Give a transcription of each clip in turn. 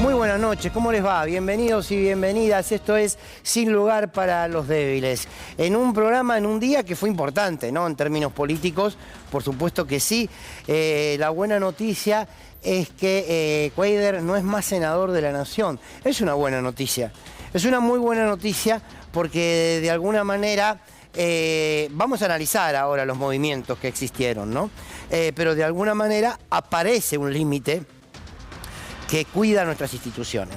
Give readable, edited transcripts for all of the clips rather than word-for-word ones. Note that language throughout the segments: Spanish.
Muy buenas noches, ¿cómo les va? Bienvenidos y bienvenidas. Esto es Sin Lugar para los Débiles. En un programa, en un día que fue importante, ¿no? En términos políticos, por supuesto que sí. La buena noticia es que Cuéllar no es más senador de la Nación. Es una buena noticia. Es una muy buena noticia porque de alguna manera vamos a analizar ahora los movimientos que existieron, ¿no? Pero de alguna manera aparece un límite que cuida nuestras instituciones.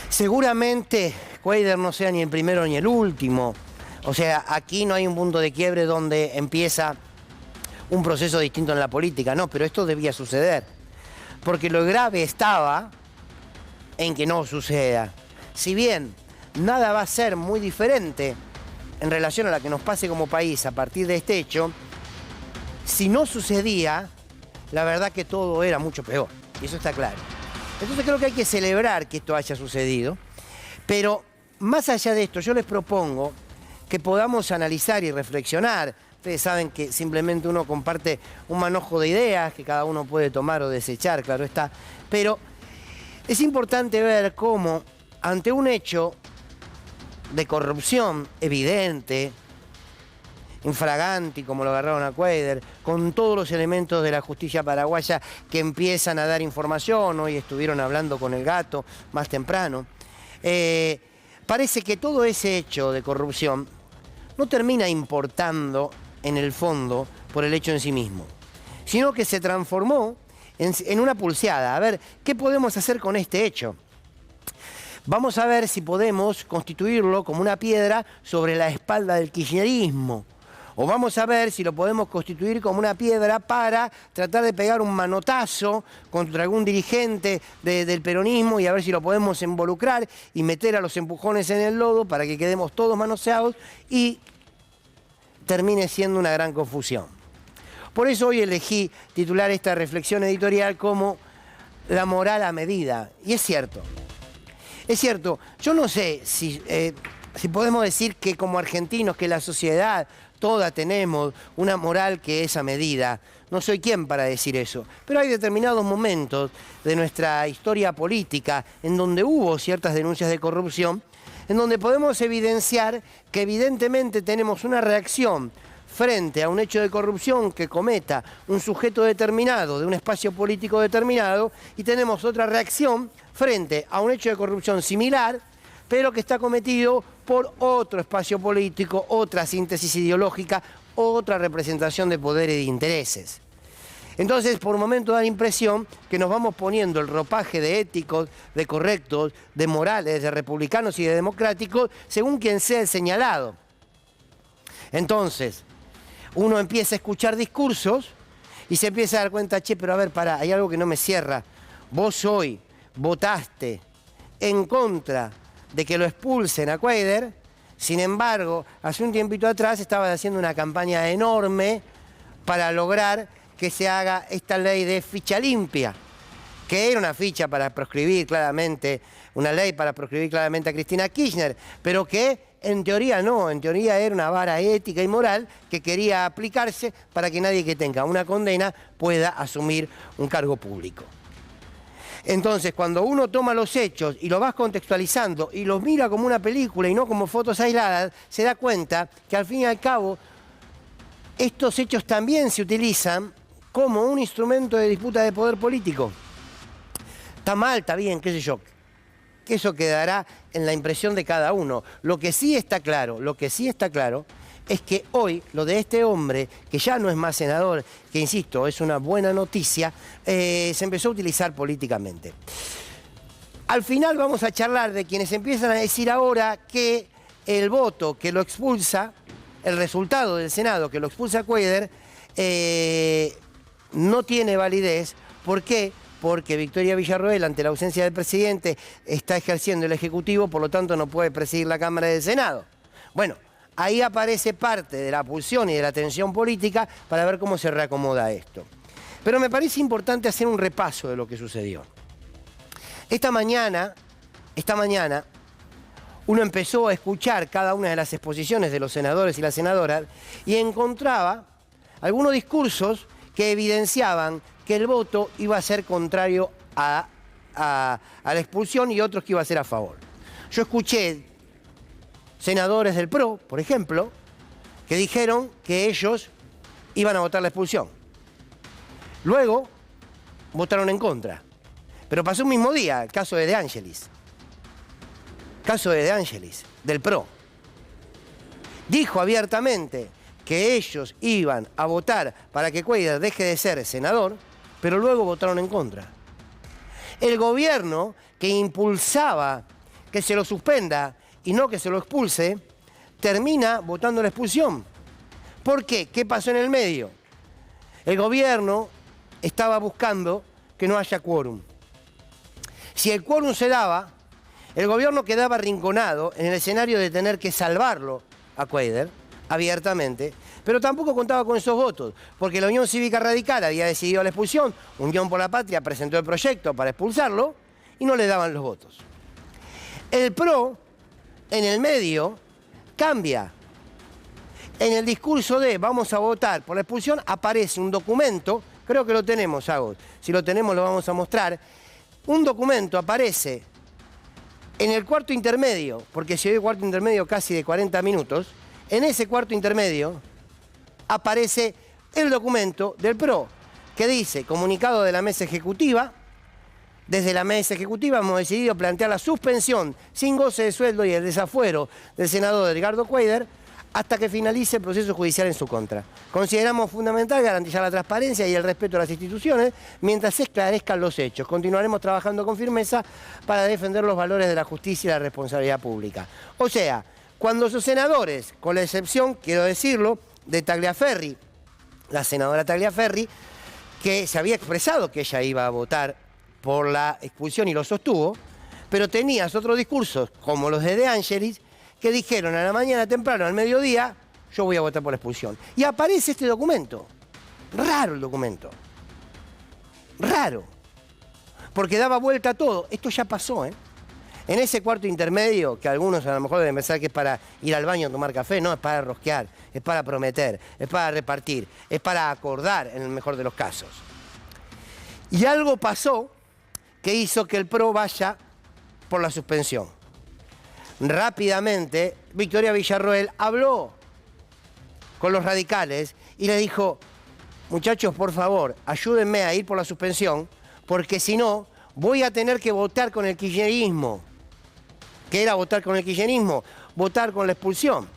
Seguramente Cuéllar no sea ni el primero ni el último. O sea, aquí no hay un punto de quiebre donde empieza un proceso distinto en la política. No, pero esto debía suceder. Porque lo grave estaba en que no suceda. Si bien nada va a ser muy diferente en relación a la que nos pase como país a partir de este hecho, si no sucedía, la verdad que todo era mucho peor. Y eso está claro. Entonces creo que hay que celebrar que esto haya sucedido, pero más allá de esto yo les propongo que podamos analizar y reflexionar. Ustedes saben que simplemente uno comparte un manojo de ideas que cada uno puede tomar o desechar, claro está, pero es importante ver cómo ante un hecho de corrupción evidente, infraganti, como lo agarraron a Cuéllar, con todos los elementos de la justicia paraguaya que empiezan a dar información, hoy estuvieron hablando con el gato más temprano, parece que todo ese hecho de corrupción no termina importando en el fondo por el hecho en sí mismo, sino que se transformó en una pulseada. A ver, ¿qué podemos hacer con este hecho? Vamos a ver si podemos constituirlo como una piedra sobre la espalda del kirchnerismo. O vamos a ver si lo podemos constituir como una piedra para tratar de pegar un manotazo contra algún dirigente del peronismo y a ver si lo podemos involucrar y meter a los empujones en el lodo para que quedemos todos manoseados y termine siendo una gran confusión. Por eso hoy elegí titular esta reflexión editorial como La moral a medida. Y es cierto. Es cierto, yo no sé si podemos decir que como argentinos, que la sociedad toda tenemos una moral que es a medida. No soy quien para decir eso, pero hay determinados momentos de nuestra historia política en donde hubo ciertas denuncias de corrupción, en donde podemos evidenciar que evidentemente tenemos una reacción frente a un hecho de corrupción que cometa un sujeto determinado de un espacio político determinado y tenemos otra reacción frente a un hecho de corrupción similar, pero que está cometido por otro espacio político, otra síntesis ideológica, otra representación de poderes y de intereses. Entonces, por un momento da la impresión que nos vamos poniendo el ropaje de éticos, de correctos, de morales, de republicanos y de democráticos, según quien sea el señalado. Entonces, uno empieza a escuchar discursos y se empieza a dar cuenta, che, pero a ver, pará, hay algo que no me cierra. Vos hoy votaste en contra de que lo expulsen a Cuéllar, sin embargo, hace un tiempito atrás estabas haciendo una campaña enorme para lograr que se haga esta ley de ficha limpia, que era una ficha para proscribir claramente, una ley para proscribir claramente a Cristina Kirchner, pero que en teoría no, en teoría era una vara ética y moral que quería aplicarse para que nadie que tenga una condena pueda asumir un cargo público. Entonces, cuando uno toma los hechos y los vas contextualizando y los mira como una película y no como fotos aisladas, se da cuenta que al fin y al cabo estos hechos también se utilizan como un instrumento de disputa de poder político. Está mal, está bien, qué sé yo. Que eso quedará en la impresión de cada uno. Lo que sí está claro es que hoy lo de este hombre, que ya no es más senador, que insisto, es una buena noticia, se empezó a utilizar políticamente. Al final vamos a charlar de quienes empiezan a decir ahora que el voto que lo expulsa, el resultado del Senado que lo expulsa a Cuéllar, no tiene validez. ¿Por qué? Porque Victoria Villarroel, ante la ausencia del presidente, está ejerciendo el Ejecutivo, por lo tanto no puede presidir la Cámara del Senado. Bueno, ahí aparece parte de la pulsión y de la tensión política para ver cómo se reacomoda esto. Pero me parece importante hacer un repaso de lo que sucedió. Esta mañana, uno empezó a escuchar cada una de las exposiciones de los senadores y las senadoras y encontraba algunos discursos que evidenciaban que el voto iba a ser contrario a a la expulsión y otros que iba a ser a favor. Yo escuché senadores del PRO, por ejemplo, que dijeron que ellos iban a votar la expulsión. Luego votaron en contra. Pero pasó un mismo día, el caso de De Angelis. Caso de De Angelis, del PRO. Dijo abiertamente que ellos iban a votar para que Cuéllar deje de ser senador, pero luego votaron en contra. El gobierno que impulsaba que se lo suspenda y no que se lo expulse, termina votando la expulsión. ¿Por qué? ¿Qué pasó en el medio? El gobierno estaba buscando que no haya quórum. Si el quórum se daba, el gobierno quedaba arrinconado en el escenario de tener que salvarlo a Cuéllar, abiertamente, pero tampoco contaba con esos votos, porque la Unión Cívica Radical había decidido la expulsión, Unión por la Patria presentó el proyecto para expulsarlo y no le daban los votos. El PRO, en el medio, cambia. En el discurso de vamos a votar por la expulsión aparece un documento, creo que lo tenemos, Agos, si lo tenemos lo vamos a mostrar, un documento aparece en el cuarto intermedio, porque se dio cuarto intermedio casi de 40 minutos, en ese cuarto intermedio aparece el documento del PRO, que dice, comunicado de la mesa ejecutiva, desde la mesa ejecutiva hemos decidido plantear la suspensión sin goce de sueldo y el desafuero del senador Edgardo Cuéllar hasta que finalice el proceso judicial en su contra. Consideramos fundamental garantizar la transparencia y el respeto a las instituciones mientras se esclarezcan los hechos. Continuaremos trabajando con firmeza para defender los valores de la justicia y la responsabilidad pública. O sea, cuando sus senadores, con la excepción, quiero decirlo, de Tagliaferri, la senadora Tagliaferri, que se había expresado que ella iba a votar por la expulsión y lo sostuvo, pero tenías otros discursos, como los de Angelis, que dijeron a la mañana temprano, al mediodía, yo voy a votar por la expulsión. Y aparece este documento. Raro el documento. Raro. Porque daba vuelta a todo. Esto ya pasó, ¿eh? En ese cuarto intermedio, que algunos a lo mejor deben pensar que es para ir al baño a tomar café, no, es para rosquear, es para prometer, es para repartir, es para acordar en el mejor de los casos. Y algo pasó que hizo que el PRO vaya por la suspensión. Rápidamente, Victoria Villarroel habló con los radicales y le dijo, muchachos, por favor, ayúdenme a ir por la suspensión, porque si no, voy a tener que votar con el kirchnerismo. ¿Qué era votar con el kirchnerismo? Votar con la expulsión.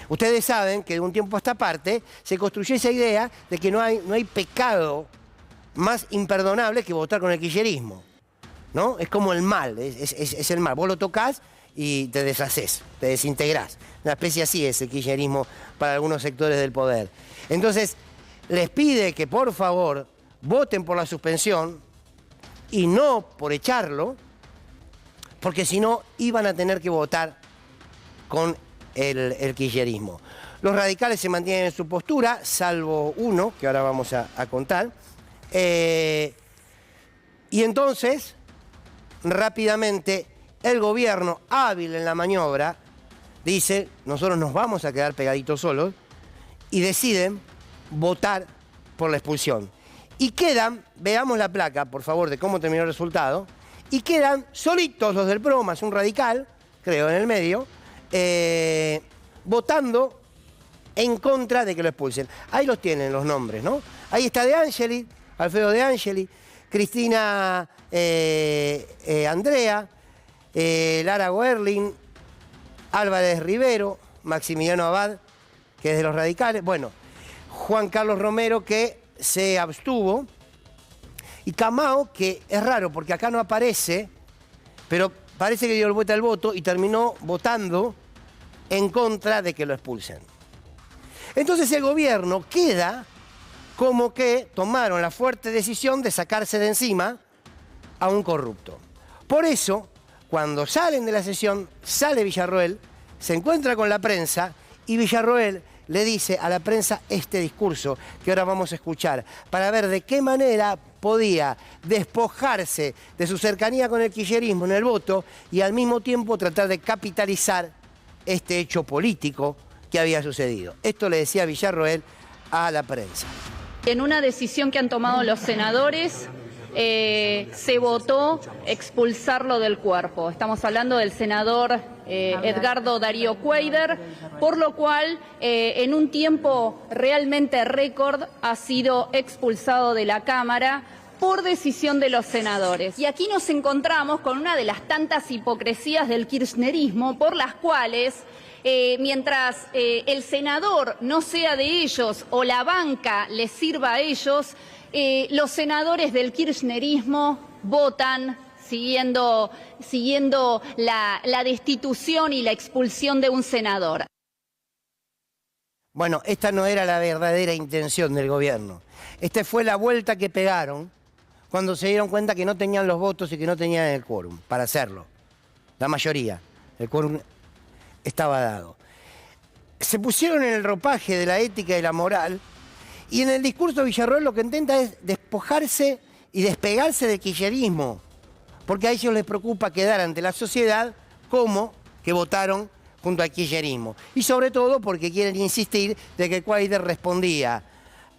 Ustedes saben que de un tiempo a esta parte se construyó esa idea de que no hay pecado más imperdonable que votar con el kirchnerismo, ¿no? Es como el mal, es el mal. Vos lo tocás y te deshaces, te desintegrás. Una especie así es el kirchnerismo para algunos sectores del poder. Entonces, les pide que por favor voten por la suspensión y no por echarlo, porque si no iban a tener que votar con el kirchnerismo. Los radicales se mantienen en su postura, salvo uno, que ahora vamos a contar. Y entonces, rápidamente, el gobierno, hábil en la maniobra, dice, nosotros nos vamos a quedar pegaditos solos, y deciden votar por la expulsión. Y quedan, veamos la placa, por favor, de cómo terminó el resultado, y quedan solitos los del PRO, más un radical, creo, en el medio, votando en contra de que lo expulsen. Ahí los tienen los nombres, ¿no? Ahí está De Angelis, Alfredo De Angelis, Cristina Andrea, Lara Goerling, Álvarez Rivero, Maximiliano Abad, que es de los radicales, bueno, Juan Carlos Romero, que se abstuvo, y Camao, que es raro porque acá no aparece, pero parece que dio vuelta al voto y terminó votando en contra de que lo expulsen. Entonces el gobierno queda como que tomaron la fuerte decisión de sacarse de encima a un corrupto. Por eso, cuando salen de la sesión, sale Villarroel, se encuentra con la prensa y Villarroel le dice a la prensa este discurso que ahora vamos a escuchar para ver de qué manera podía despojarse de su cercanía con el kirchnerismo en el voto y al mismo tiempo tratar de capitalizar este hecho político que había sucedido. Esto le decía Villarroel a la prensa. En una decisión que han tomado los senadores se votó expulsarlo del cuerpo. Estamos hablando del senador Edgardo Darío Cuéllar, por lo cual en un tiempo realmente récord ha sido expulsado de la Cámara por decisión de los senadores. Y aquí nos encontramos con una de las tantas hipocresías del kirchnerismo por las cuales mientras el senador no sea de ellos o la banca les sirva a ellos, los senadores del kirchnerismo votan siguiendo la destitución y la expulsión de un senador. Bueno, esta no era la verdadera intención del gobierno. Esta fue la vuelta que pegaron cuando se dieron cuenta que no tenían los votos y que no tenían el quórum para hacerlo. La mayoría. El quórum estaba dado. Se pusieron en el ropaje de la ética y la moral, y en el discurso Villarroel lo que intenta es despojarse y despegarse del kirchnerismo, porque a ellos les preocupa quedar ante la sociedad como que votaron junto al kirchnerismo. Y sobre todo porque quieren insistir de que Cuéllar respondía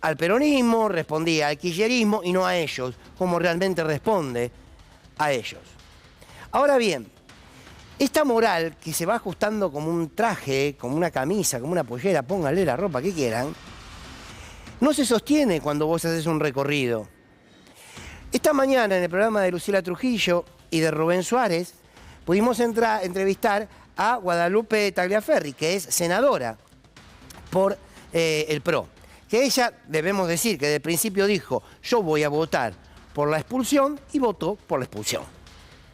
al peronismo, respondía al kirchnerismo y no a ellos, como realmente responde a ellos. Ahora bien, esta moral que se va ajustando como un traje, como una camisa, como una pollera, pónganle la ropa que quieran, no se sostiene cuando vos haces un recorrido. Esta mañana en el programa de Lucila Trujillo y de Rubén Suárez pudimos entrevistar a Guadalupe Tagliaferri, que es senadora por el PRO. Que ella, debemos decir, que desde el principio dijo, yo voy a votar por la expulsión, y votó por la expulsión.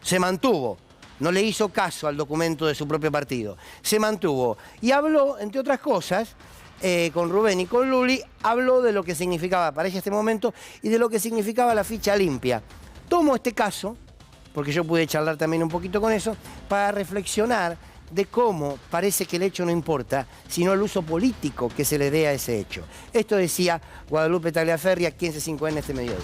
Se mantuvo, no le hizo caso al documento de su propio partido, se mantuvo y habló, entre otras cosas, con Rubén y con Luli, habló de lo que significaba para ella este momento y de lo que significaba la ficha limpia. Tomo este caso, porque yo pude charlar también un poquito con eso, para reflexionar de cómo parece que el hecho no importa, sino el uso político que se le dé a ese hecho. Esto decía Guadalupe Tagliaferri aquí en C5N este mediodía.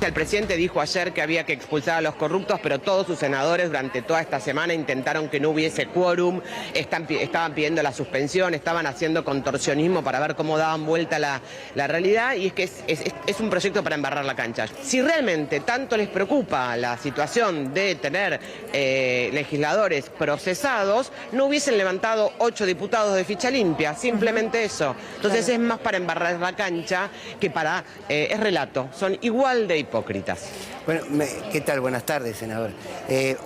El presidente dijo ayer que había que expulsar a los corruptos, pero todos sus senadores durante toda esta semana intentaron que no hubiese quórum, estaban pidiendo la suspensión, estaban haciendo contorsionismo para ver cómo daban vuelta la realidad, y es que es un proyecto para embarrar la cancha. Si realmente tanto les preocupa la situación de tener legisladores procesados, no hubiesen levantado 8 diputados de ficha limpia, simplemente eso. Entonces es más para embarrar la cancha que para... es relato, son igual de hipócritas. Bueno, ¿qué tal? Buenas tardes, senador.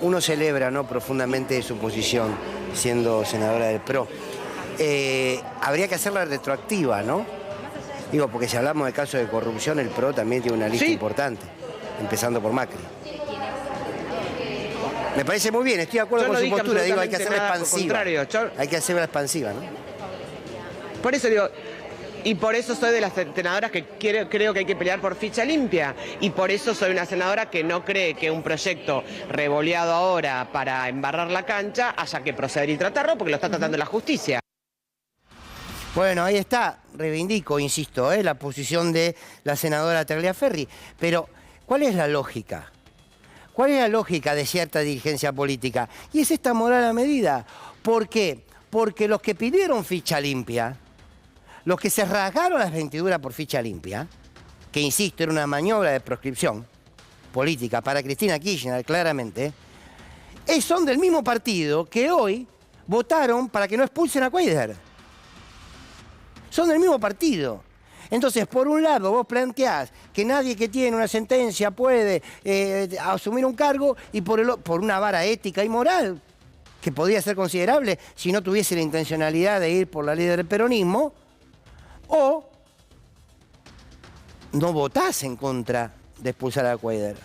Uno celebra, ¿no?, profundamente su posición siendo senadora del PRO. Habría que hacerla retroactiva, ¿no? Digo, porque si hablamos de casos de corrupción, el PRO también tiene una lista importante, empezando por Macri. Me parece muy bien, estoy de acuerdo con su postura. Digo, hay que hacerla expansiva. Hay que hacerla expansiva, ¿no? Por eso digo... Y por eso soy de las senadoras que creo que hay que pelear por ficha limpia. Y por eso soy una senadora que no cree que un proyecto revoleado ahora para embarrar la cancha haya que proceder y tratarlo, porque lo está tratando la justicia. Bueno, ahí está, reivindico, insisto, la posición de la senadora Tagliaferri. Pero, ¿cuál es la lógica? ¿Cuál es la lógica de cierta dirigencia política? Y es esta moral a medida. ¿Por qué? Porque los que pidieron ficha limpia, los que se rasgaron las vestiduras por ficha limpia, que insisto, era una maniobra de proscripción política para Cristina Kirchner, claramente, son del mismo partido que hoy votaron para que no expulsen a Cuéllar. Son del mismo partido. Entonces, por un lado, vos planteás que nadie que tiene una sentencia puede asumir un cargo, y por una vara ética y moral, que podría ser considerable si no tuviese la intencionalidad de ir por la ley del peronismo, o no votás en contra de expulsar a Cuéllar.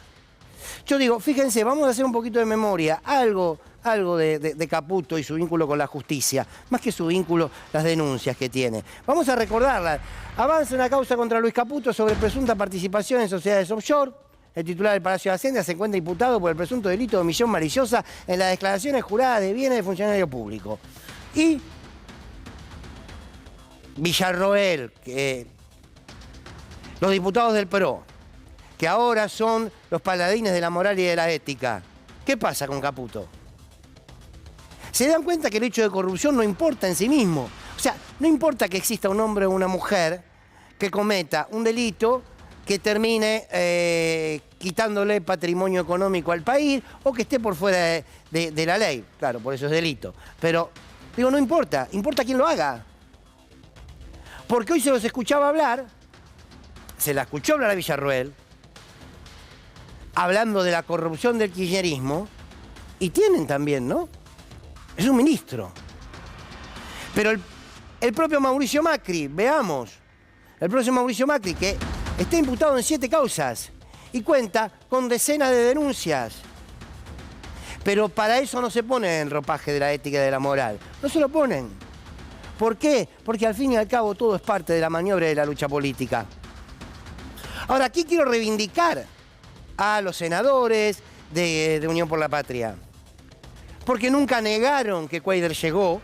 Yo digo, fíjense, vamos a hacer un poquito de memoria, algo de Caputo y su vínculo con la justicia, más que su vínculo, las denuncias que tiene. Vamos a recordarlas. Avanza una causa contra Luis Caputo sobre presunta participación en sociedades offshore. El titular del Palacio de Hacienda se encuentra imputado por el presunto delito de omisión maliciosa en las declaraciones juradas de bienes de funcionario público. Y Villarroel, los diputados del PRO, que ahora son los paladines de la moral y de la ética. ¿Qué pasa con Caputo? Se dan cuenta que el hecho de corrupción no importa en sí mismo. O sea, no importa que exista un hombre o una mujer que cometa un delito que termine quitándole patrimonio económico al país o que esté por fuera de la ley. Claro, por eso es delito. Pero, digo, no importa, importa quién lo haga. Porque hoy se los escuchaba hablar, se la escuchó hablar a Villarroel, hablando de la corrupción del kirchnerismo, y tienen también, ¿no? Es un ministro. Pero el propio Mauricio Macri, veamos, el propio Mauricio Macri, que está imputado en 7 causas y cuenta con decenas de denuncias. Pero para eso no se pone el ropaje de la ética y de la moral. No se lo ponen. ¿Por qué? Porque al fin y al cabo todo es parte de la maniobra de la lucha política. Ahora, aquí quiero reivindicar a los senadores de Unión por la Patria. Porque nunca negaron que Cuéllar llegó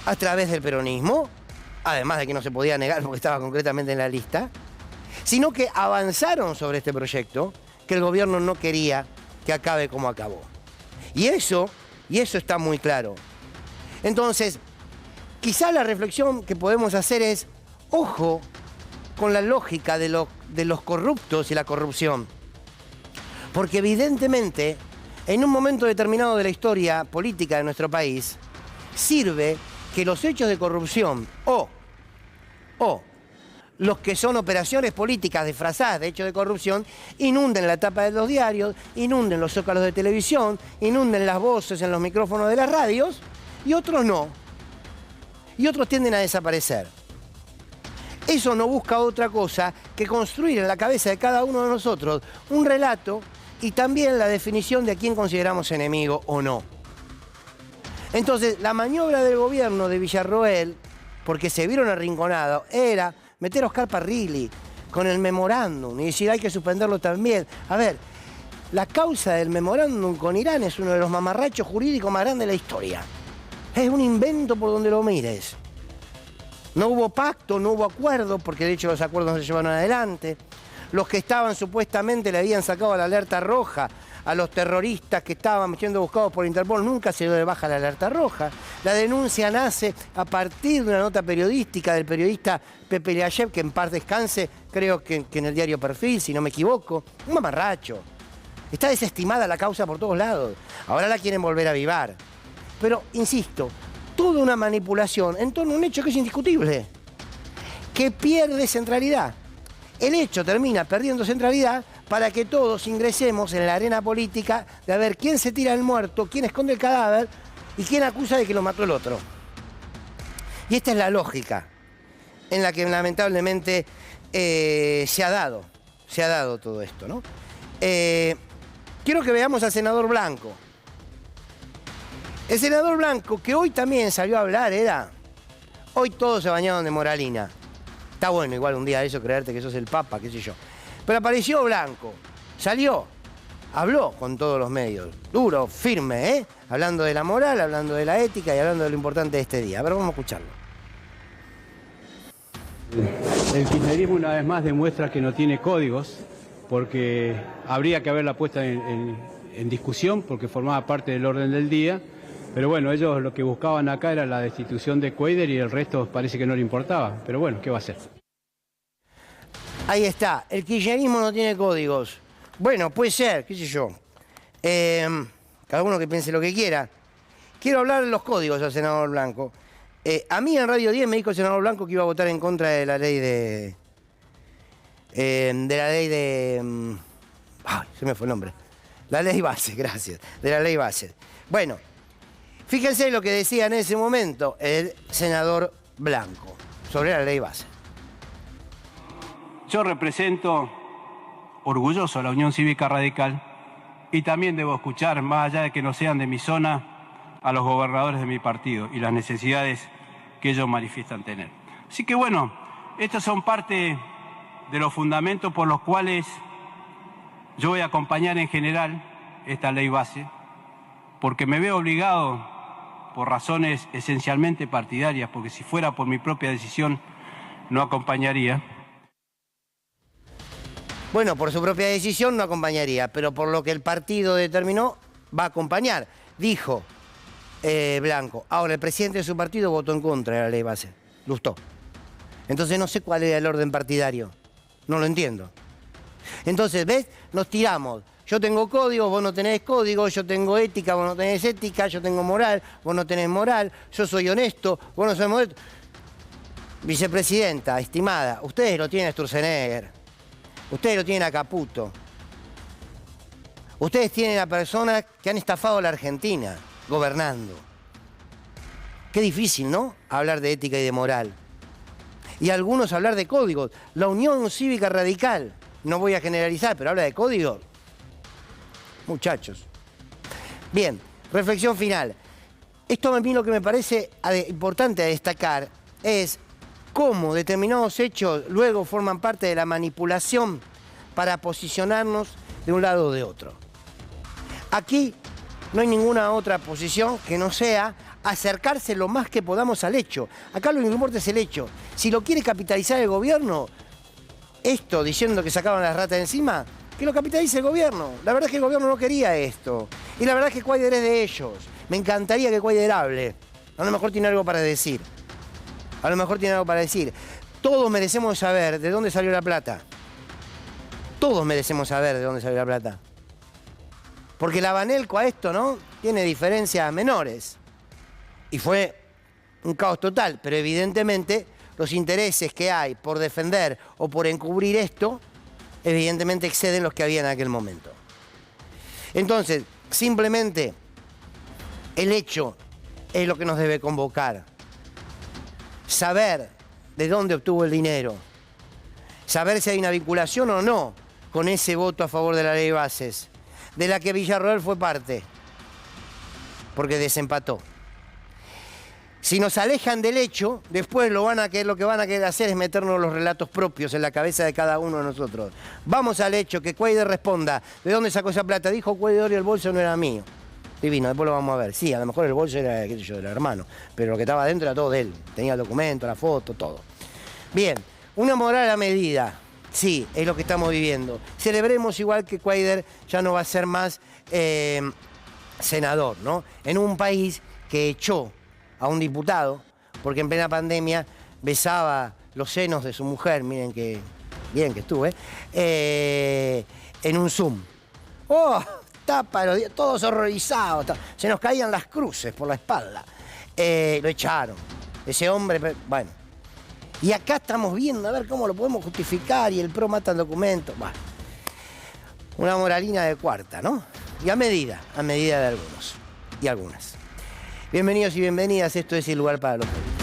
a través del peronismo, además de que no se podía negar porque estaba concretamente en la lista, sino que avanzaron sobre este proyecto que el gobierno no quería que acabe como acabó. Y eso está muy claro. Entonces, quizá la reflexión que podemos hacer es, ojo con la lógica de los corruptos y la corrupción. Porque evidentemente, en un momento determinado de la historia política de nuestro país, sirve que los hechos de corrupción o los que son operaciones políticas disfrazadas de hechos de corrupción inunden la tapa de los diarios, inunden los zócalos de televisión, inunden las voces en los micrófonos de las radios, y otros no. Y otros tienden a desaparecer. Eso no busca otra cosa que construir en la cabeza de cada uno de nosotros un relato y también la definición de a quién consideramos enemigo o no. Entonces, la maniobra del gobierno de Villarroel, porque se vieron arrinconados, era meter a Oscar Parrilli con el memorándum y decir hay que suspenderlo también. A ver, la causa del memorándum con Irán es uno de los mamarrachos jurídicos más grandes de la historia. Es un invento por donde lo mires. No hubo pacto, no hubo acuerdo, porque de hecho los acuerdos no se llevaron adelante. Los que estaban supuestamente le habían sacado la alerta roja a los terroristas que estaban siendo buscados por Interpol, nunca se dio de baja la alerta roja. La denuncia nace a partir de una nota periodística del periodista Pepe Leayev, que en paz descanse, creo que en el diario Perfil, si no me equivoco. Un mamarracho. Está desestimada la causa por todos lados. Ahora la quieren volver a avivar. Pero, insisto, toda una manipulación en torno a un hecho que es indiscutible, que pierde centralidad. El hecho termina perdiendo centralidad para que todos ingresemos en la arena política de a ver quién se tira el muerto, quién esconde el cadáver y quién acusa de que lo mató el otro. Y esta es la lógica en la que lamentablemente se ha dado todo esto, ¿no? Quiero que veamos al senador Blanco. El senador Blanco, que hoy también salió a hablar, hoy todos se bañaron de moralina. Está bueno igual un día de eso creerte que sos el Papa, qué sé yo. Pero apareció Blanco, salió, habló con todos los medios, duro, firme, hablando de la moral, hablando de la ética y hablando de lo importante de este día. A ver, vamos a escucharlo. El kirchnerismo una vez más demuestra que no tiene códigos, porque habría que haberla puesta en discusión, porque formaba parte del orden del día. Pero bueno, ellos lo que buscaban acá era la destitución de Cuéllar y el resto parece que no le importaba. Pero bueno, ¿qué va a hacer? Ahí está, el kirchnerismo no tiene códigos. Bueno, puede ser, qué sé yo. Cada uno que piense lo que quiera. Quiero hablar de los códigos al senador Blanco. A mí en Radio 10 me dijo el senador Blanco que iba a votar en contra de la ley ay, se me fue el nombre. La ley base, gracias. De la ley base. Bueno, fíjense lo que decía en ese momento el senador Blanco sobre la ley base. Yo represento orgulloso a la Unión Cívica Radical y también debo escuchar, más allá de que no sean de mi zona, a los gobernadores de mi partido y las necesidades que ellos manifiestan tener. Así que bueno, estos son parte de los fundamentos por los cuales yo voy a acompañar en general esta ley base, porque me veo obligado por razones esencialmente partidarias, porque si fuera por mi propia decisión no acompañaría. Bueno, por su propia decisión no acompañaría, pero por lo que el partido determinó, va a acompañar, dijo Blanco. Ahora, el presidente de su partido votó en contra de la ley base, Lustó. Entonces no sé cuál era el orden partidario, no lo entiendo. Entonces, ¿ves? Nos tiramos. Yo tengo código, vos no tenés código, yo tengo ética, vos no tenés ética, yo tengo moral, vos no tenés moral, yo soy honesto, vos no sos honesto. Vicepresidenta, estimada, ustedes lo tienen a Sturzenegger, ustedes lo tienen a Caputo, ustedes tienen a personas que han estafado a la Argentina gobernando. Qué difícil, ¿no? Hablar de ética y de moral. Y algunos hablar de códigos. La Unión Cívica Radical, no voy a generalizar, pero habla de códigos. Muchachos. Bien, reflexión final. Esto a mí lo que me parece importante a destacar es cómo determinados hechos luego forman parte de la manipulación para posicionarnos de un lado o de otro. Aquí no hay ninguna otra posición que no sea acercarse lo más que podamos al hecho. Acá lo que importa es el hecho. Si lo quiere capitalizar el gobierno, esto diciendo que sacaban las ratas de encima, que lo capitalice el gobierno. La verdad es que el gobierno no quería esto. Y la verdad es que Cuader es de ellos. Me encantaría que Cuader hable. A lo mejor tiene algo para decir. A lo mejor tiene algo para decir. Todos merecemos saber de dónde salió la plata. Todos merecemos saber de dónde salió la plata. Porque la Banelco a esto, ¿no? Tiene diferencias menores. Y fue un caos total. Pero evidentemente los intereses que hay por defender o por encubrir esto, evidentemente exceden los que había en aquel momento. Entonces, simplemente el hecho es lo que nos debe convocar. Saber de dónde obtuvo el dinero. Saber si hay una vinculación o no con ese voto a favor de la ley de bases, de la que Villarroel fue parte, porque desempató. Si nos alejan del hecho, después lo que van a querer hacer es meternos los relatos propios en la cabeza de cada uno de nosotros. Vamos al hecho, que Cuader responda. ¿De dónde sacó esa plata? Dijo Cuader y el bolso no era mío. Divino, después lo vamos a ver. Sí, a lo mejor el bolso era, qué sé yo, del hermano, pero lo que estaba adentro era todo de él. Tenía el documento, la foto, todo. Bien, una moral a medida. Sí, es lo que estamos viviendo. Celebremos igual que Cuader ya no va a ser más senador, ¿no? En un país que echó a un diputado, porque en plena pandemia besaba los senos de su mujer, miren que bien que estuve, en un Zoom. ¡Oh! Todos horrorizados, se nos caían las cruces por la espalda. Lo echaron. Ese hombre, bueno. Y acá estamos viendo a ver cómo lo podemos justificar y el PRO mata el documento. Bueno, una moralina de cuarta, ¿no? Y a medida de algunos y algunas. Bienvenidos y bienvenidas, esto es El Lugar para los Pobres.